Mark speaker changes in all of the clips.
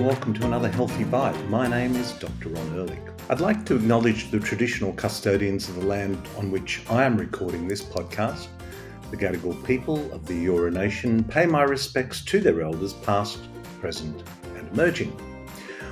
Speaker 1: and welcome to another Healthy Bite. My name is Dr. Ron Ehrlich. I'd like to acknowledge the traditional custodians of the land on which I am recording this podcast, the Gadigal people of the Eora Nation. Pay my respects to their elders past, present and emerging.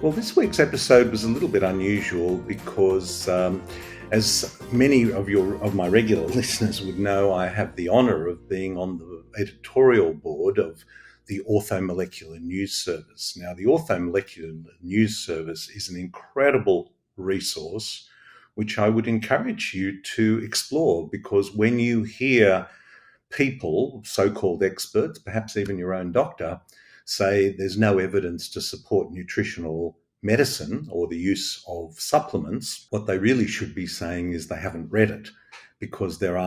Speaker 1: Well, this week's episode was a little bit unusual because as many of my regular listeners would know, I have the honour of being on the editorial board of the Orthomolecular News Service. Now, the Orthomolecular News Service is an incredible resource which I would encourage you to explore, because when you hear people, so-called experts, perhaps even your own doctor, say there's no evidence to support nutritional medicine or the use of supplements, what they really should be saying is they haven't read it, because there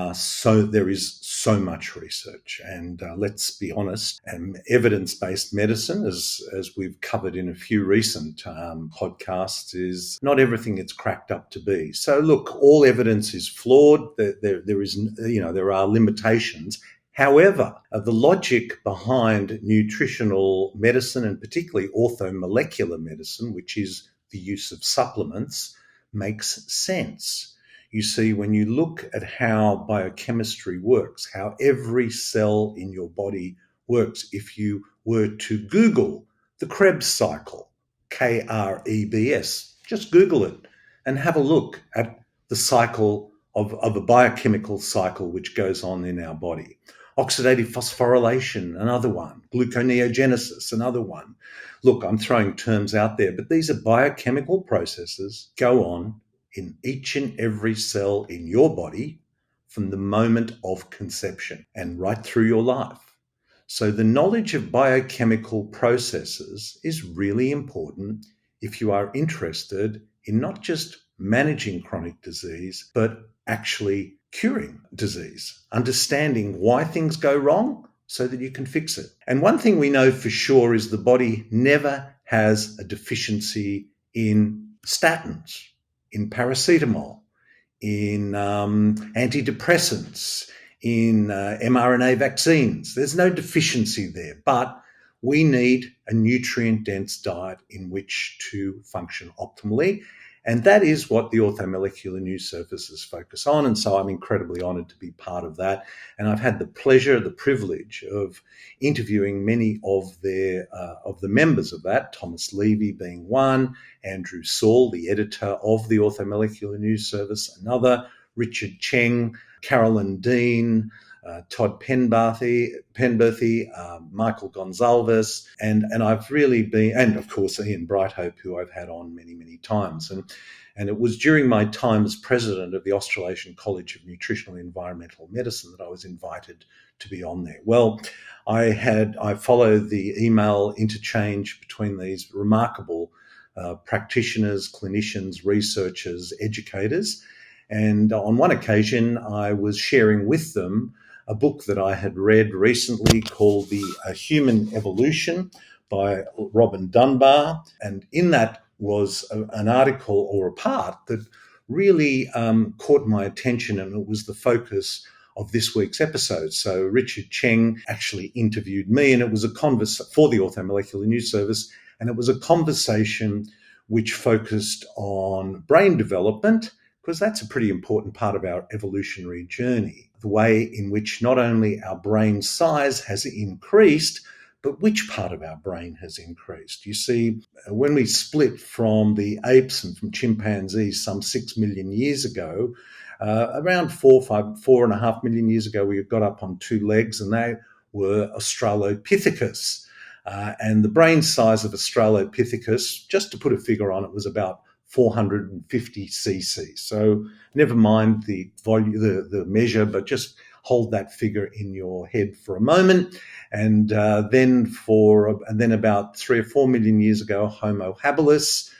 Speaker 1: is so much research. And let's be honest, evidence-based medicine, as we've covered in a few recent podcasts, is not everything it's cracked up to be. So look, all evidence is flawed. There are limitations. However, the logic behind nutritional medicine, and particularly orthomolecular medicine, which is the use of supplements, makes sense. You see, when you look at how biochemistry works, how every cell in your body works, if you were to Google the Krebs cycle, Krebs, just Google it and have a look at the cycle of a biochemical cycle which goes on in our body. Oxidative phosphorylation, another one. Gluconeogenesis, another one. Look, I'm throwing terms out there, but these are biochemical processes go on in each and every cell in your body from the moment of conception and right through your life. So the knowledge of biochemical processes is really important if you are interested in not just managing chronic disease, but actually curing disease, understanding why things go wrong so that you can fix it. And one thing we know for sure is the body never has a deficiency in statins, in paracetamol, in antidepressants, in mRNA vaccines. There's no deficiency there, but we need a nutrient-dense diet in which to function optimally. And that is what the Orthomolecular News Services focus on. And so I'm incredibly honoured to be part of that. And I've had the pleasure, the privilege of interviewing many of the members of that, Thomas Levy being one, Andrew Saul, the editor of the Orthomolecular News Service, another, Richard Cheng, Carolyn Dean, Todd Penberthy, Michael Gonzalez, and I've really been, and of course Ian Brighthope, who I've had on many, many times. And it was during my time as president of the Australasian College of Nutritional and Environmental Medicine that I was invited to be on there. Well, I followed the email interchange between these remarkable practitioners, clinicians, researchers, educators. And on one occasion, I was sharing with them a book that I had read recently called The Human Evolution by Robin Dunbar. And in that was an article or a part that really caught my attention, and it was the focus of this week's episode. So Richard Cheng actually interviewed me, and it was a conversation for the Orthomolecular News Service, and it was a conversation which focused on brain development, because that's a pretty important part of our evolutionary journey. The way in which not only our brain size has increased, but which part of our brain has increased. You see, when we split from the apes and from chimpanzees some 6 million years ago, around 4.5 million years ago, we got up on two legs, and they were Australopithecus. And the brain size of Australopithecus, just to put a figure on it, was about 450 cc. So never mind the volume, the measure, but just hold that figure in your head for a moment. And then about 3 or 4 million years ago, Homo habilis,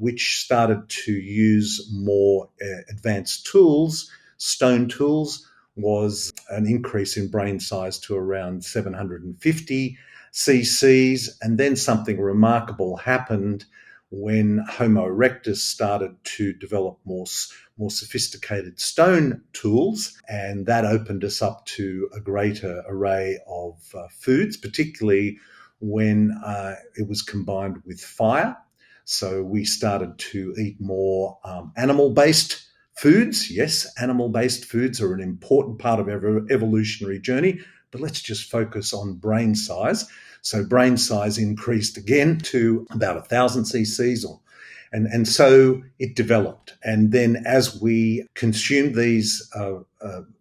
Speaker 1: which started to use more advanced tools, stone tools, was an increase in brain size to around 750 cc's. And then something remarkable happened when Homo erectus started to develop more sophisticated stone tools, and that opened us up to a greater array of foods, particularly when it was combined with fire. So we started to eat more animal-based foods. Yes, animal-based foods are an important part of our evolutionary journey, but let's just focus on brain size. So brain size increased again to about 1,000 cc's, and so it developed. And then as we consumed these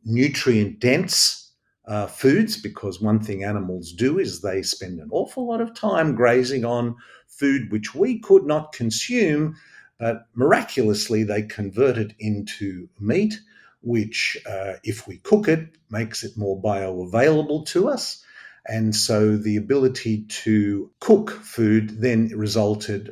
Speaker 1: nutrient-dense foods, because one thing animals do is they spend an awful lot of time grazing on food which we could not consume, but miraculously they convert it into meat, which if we cook it, makes it more bioavailable to us. And so the ability to cook food then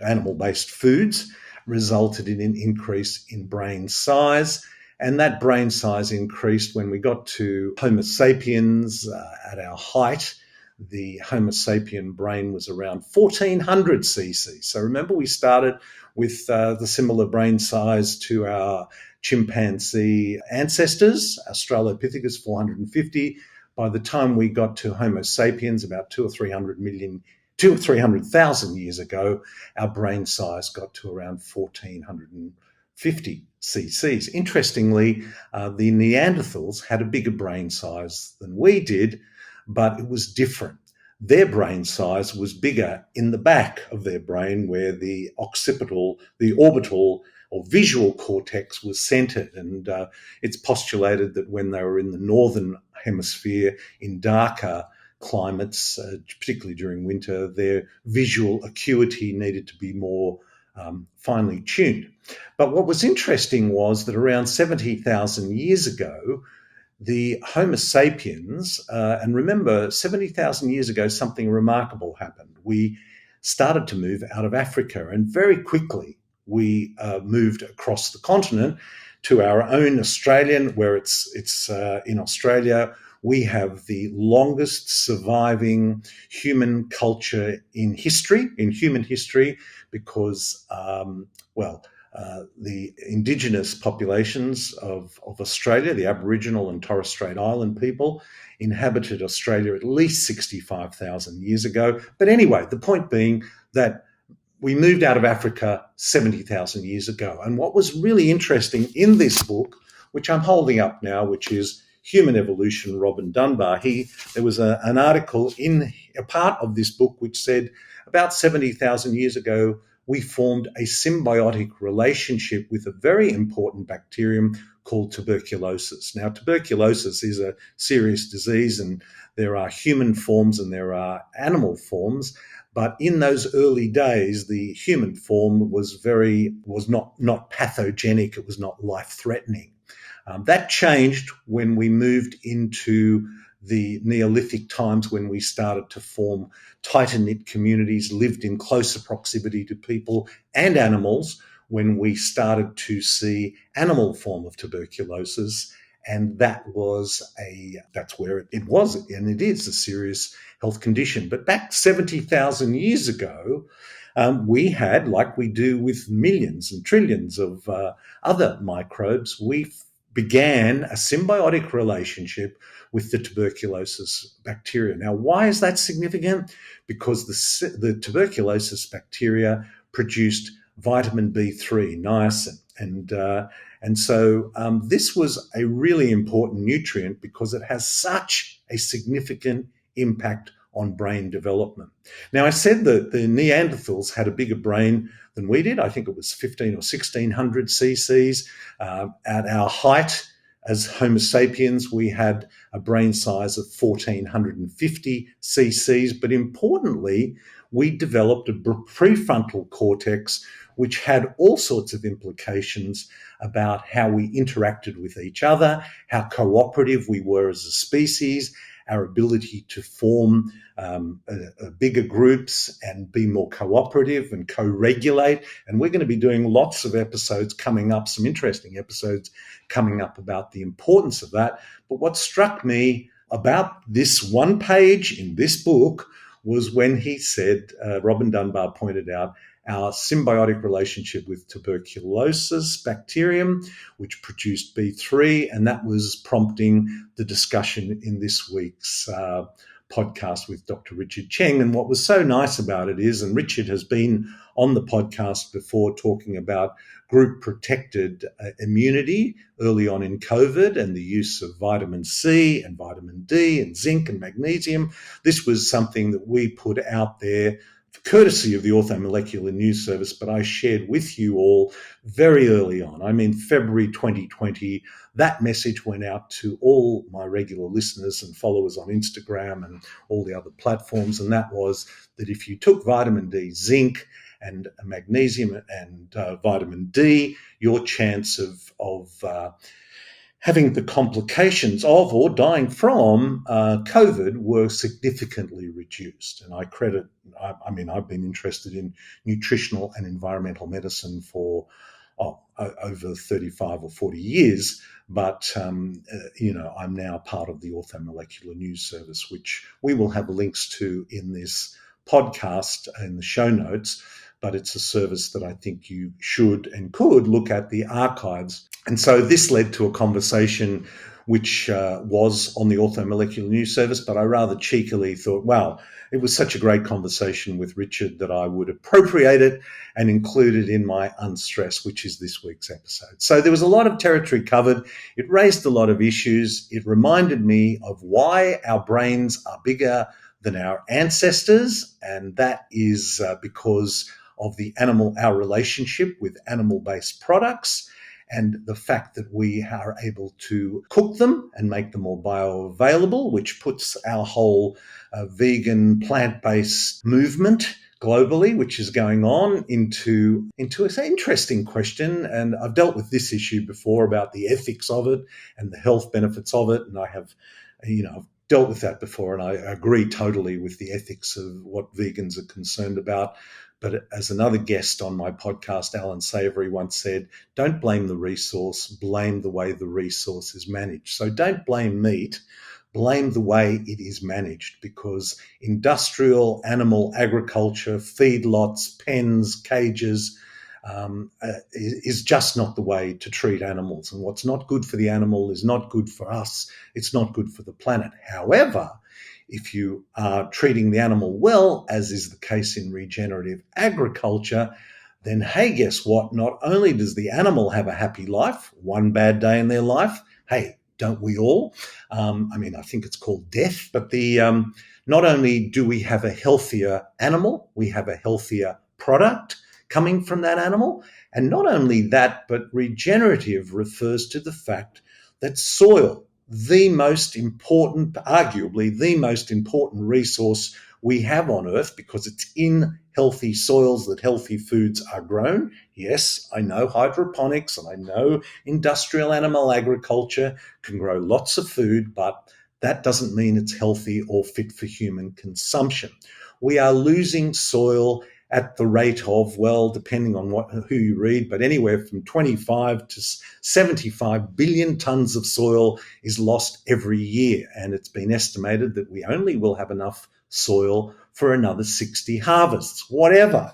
Speaker 1: animal-based foods, resulted in an increase in brain size. And that brain size increased when we got to Homo sapiens at our height. The Homo sapien brain was around 1,400 cc's. So remember, we started with the similar brain size to our chimpanzee ancestors, Australopithecus 450. By the time we got to Homo sapiens, about 200,000 years ago, our brain size got to around 1,450 cc's. Interestingly, the Neanderthals had a bigger brain size than we did, but it was different. Their brain size was bigger in the back of their brain, where the orbital or visual cortex was centered. And it's postulated that when they were in the northern hemisphere in darker climates, particularly during winter, their visual acuity needed to be more finely tuned. But what was interesting was that around 70,000 years ago, the Homo sapiens, and remember, 70,000 years ago, something remarkable happened. We started to move out of Africa, and very quickly we moved across the continent to our own Australian, where it's in Australia. We have the longest surviving human culture in human history, because, the indigenous populations of Australia, the Aboriginal and Torres Strait Island people, inhabited Australia at least 65,000 years ago. But anyway, the point being that we moved out of Africa 70,000 years ago. And what was really interesting in this book, which I'm holding up now, which is Human Evolution, Robin Dunbar, there was an article in a part of this book which said about 70,000 years ago, we formed a symbiotic relationship with a very important bacterium called tuberculosis. Now, tuberculosis is a serious disease, and there are human forms and there are animal forms. But in those early days, the human form was not pathogenic. It was not life-threatening. That changed when we moved into the Neolithic times, when we started to form tighter-knit communities, lived in closer proximity to people and animals, when we started to see animal form of tuberculosis. And that's where it was, and it is a serious health condition. But back 70,000 years ago, we had, like we do with millions and trillions of other microbes, we began a symbiotic relationship with the tuberculosis bacteria. Now, why is that significant? Because the tuberculosis bacteria produced vitamin B3, niacin, and so this was a really important nutrient because it has such a significant impact on brain development. Now, I said that the Neanderthals had a bigger brain than we did. I think it was 1,500 or 1,600 cc's. At our height as Homo sapiens, we had a brain size of 1,450 cc's. But importantly, we developed a prefrontal cortex, which had all sorts of implications about how we interacted with each other, how cooperative we were as a species, our ability to form bigger groups and be more cooperative and co-regulate. And we're going to be doing lots of episodes coming up, some interesting episodes coming up about the importance of that. But what struck me about this one page in this book was when he said, Robin Dunbar pointed out, our symbiotic relationship with tuberculosis bacterium, which produced B3, and that was prompting the discussion in this week's podcast with Dr. Richard Cheng. And what was so nice about it is, and Richard has been on the podcast before talking about group-protected immunity early on in COVID and the use of vitamin C and vitamin D and zinc and magnesium. This was something that we put out there courtesy of the Orthomolecular News Service, but I shared with you all very early on. I mean, February 2020, that message went out to all my regular listeners and followers on Instagram and all the other platforms, and that was that if you took vitamin D, zinc, and magnesium and vitamin D, your chance of having the complications of or dying from COVID were significantly reduced. And I've been interested in nutritional and environmental medicine for over 35 or 40 years, but I'm now part of the Orthomolecular News Service, which we will have links to in this podcast in the show notes. But it's a service that I think you should and could look at the archives. And so this led to a conversation which was on the Orthomolecular News Service, but I rather cheekily thought, wow, it was such a great conversation with Richard that I would appropriate it and include it in my Unstress, which is this week's episode. So there was a lot of territory covered. It raised a lot of issues. It reminded me of why our brains are bigger than our ancestors, and that is because of our relationship with animal-based products and the fact that we are able to cook them and make them more bioavailable, which puts our whole vegan, plant-based movement globally, which is going on, into an interesting question. And I've dealt with this issue before about the ethics of it and the health benefits of it, and I have, I've dealt with that before, and I agree totally with the ethics of what vegans are concerned about. But as another guest on my podcast, Alan Savory, once said, don't blame the resource, blame the way the resource is managed. So don't blame meat, blame the way it is managed, because industrial animal agriculture, feedlots, pens, cages, is just not the way to treat animals. And what's not good for the animal is not good for us. It's not good for the planet. However, if you are treating the animal well, as is the case in regenerative agriculture, then hey, guess what? Not only does the animal have a happy life, one bad day in their life, hey, don't we all? I think it's called death, but not only do we have a healthier animal, we have a healthier product coming from that animal. And not only that, but regenerative refers to the fact that soil, arguably the most important resource we have on Earth, because it's in healthy soils that healthy foods are grown. Yes, I know hydroponics and I know industrial animal agriculture can grow lots of food, but that doesn't mean it's healthy or fit for human consumption. We are losing soil at the rate of, well, depending on who you read, but anywhere from 25 to 75 billion tons of soil is lost every year. And it's been estimated that we only will have enough soil for another 60 harvests. Whether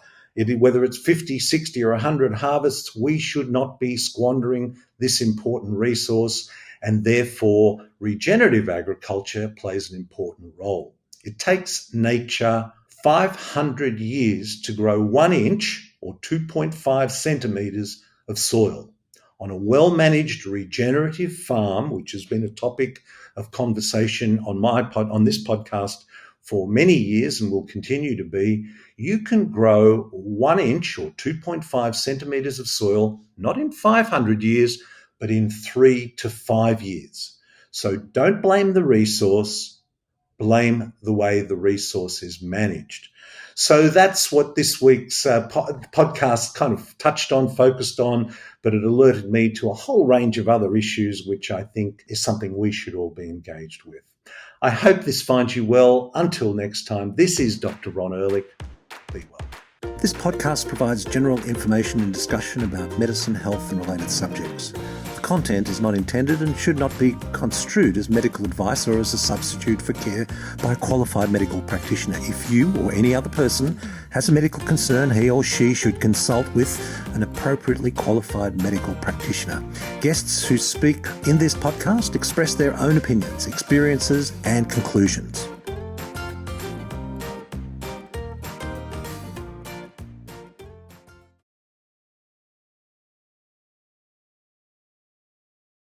Speaker 1: it's 50, 60 or 100 harvests, we should not be squandering this important resource. And therefore, regenerative agriculture plays an important role. It takes nature 500 years to grow 1 inch or 2.5 centimeters of soil. On a well-managed regenerative farm, which has been a topic of conversation on this podcast for many years and will continue to be, you can grow 1 inch or 2.5 centimeters of soil, not in 500 years, but in 3 to 5 years. So don't blame the resource, blame the way the resource is managed. So that's what this week's podcast kind of touched on, focused on, but it alerted me to a whole range of other issues, which I think is something we should all be engaged with. I hope this finds you well. Until next time, this is Dr. Ron Ehrlich. Be well. This podcast provides general information and discussion about medicine, health and related subjects. The content is not intended and should not be construed as medical advice or as a substitute for care by a qualified medical practitioner. If you or any other person has a medical concern, he or she should consult with an appropriately qualified medical practitioner. Guests who speak in this podcast express their own opinions, experiences and conclusions.